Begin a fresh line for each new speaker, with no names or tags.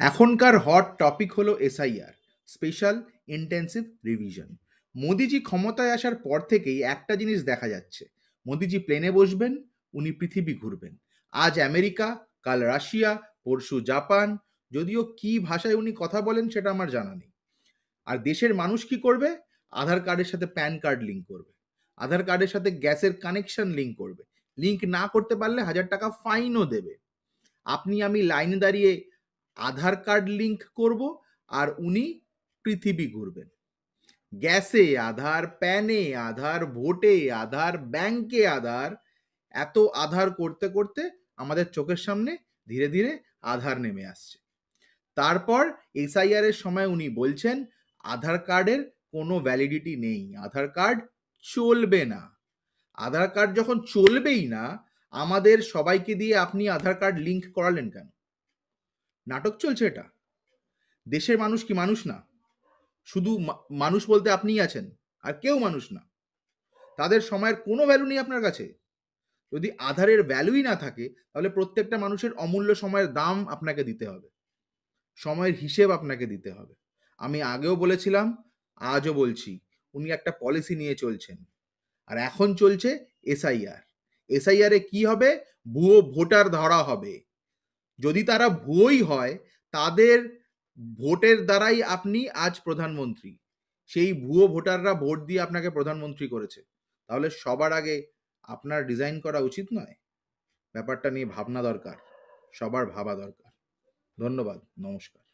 এখনকার hot topic হলো SIR, special intensive revision. মোদিজি ক্ষমতায় আসার পর থেকেই একটা জিনিস দেখা যাচ্ছে, মোদিজি প্লেনে বসবেন, উনি পৃথিবী ঘুরবেন। আজ আমেরিকা, কাল রাশিয়া, পরশু জাপান। যদিও কি ভাষায় উনি কথা বলেন সেটা আমার জানা নেই। আর দেশের মানুষ কি করবে? আধার কার্ডের সাথে প্যান কার্ড লিঙ্ক করবে, আধার কার্ডের সাথে গ্যাসের কানেকশন লিঙ্ক করবে। লিঙ্ক না করতে পারলে 1,000 টাকা ফাইনও দেবে। আপনি আমি লাইনে দাঁড়িয়ে আধার কার্ড লিঙ্ক করব, আর উনি পৃথিবী ঘুরবেন। গ্যাসে আধার, প্যানে আধার, ভোটে আধার, ব্যাংকে আধার, এত আধার করতে করতে আমাদের চোখের সামনে ধীরে ধীরে আধার নেমে আসছে। তারপর এসআইআর এর সময় উনি বলছেন আধার কার্ডের কোনো ভ্যালিডিটি নেই, আধার কার্ড চলবে না। আধার কার্ড যখন চলবেই না, আমাদের সবাইকে দিয়ে আপনি আধার কার্ড লিঙ্ক করালেন কেন? নাটক চলছে এটা। দেশের মানুষ কি মানুষ না? শুধু মানুষ বলতে আপনিই আছেন, আর কেউ মানুষ না। তাদের সময়ের কোনো ভ্যালু নেই আপনার কাছে। যদি আধারের ভ্যালুই না থাকে, তাহলে প্রত্যেকটা মানুষের অমূল্য সময়ের দাম আপনাকে দিতে হবে, সময়ের হিসেব আপনাকে দিতে হবে। আমি আগেও বলেছিলাম, আজও বলছি, উনি একটা পলিসি নিয়ে চলছেন। আর এখন চলছে এসআইআর। এসআইআরে কি হবে? ভুয়ো ভোটার ধরা হবে। যদি তারা ভুয়োই হয়, তাদের ভোটের দ্বারাই আপনি আজ প্রধানমন্ত্রী। সেই ভুয়ো ভোটাররা ভোট দিয়ে আপনাকে প্রধানমন্ত্রী করেছে। তাহলে সবার আগে আপনার রিজাইন করা উচিত নয়? ব্যাপারটা নিয়ে ভাবনা দরকার, সবার ভাবা দরকার। ধন্যবাদ, নমস্কার।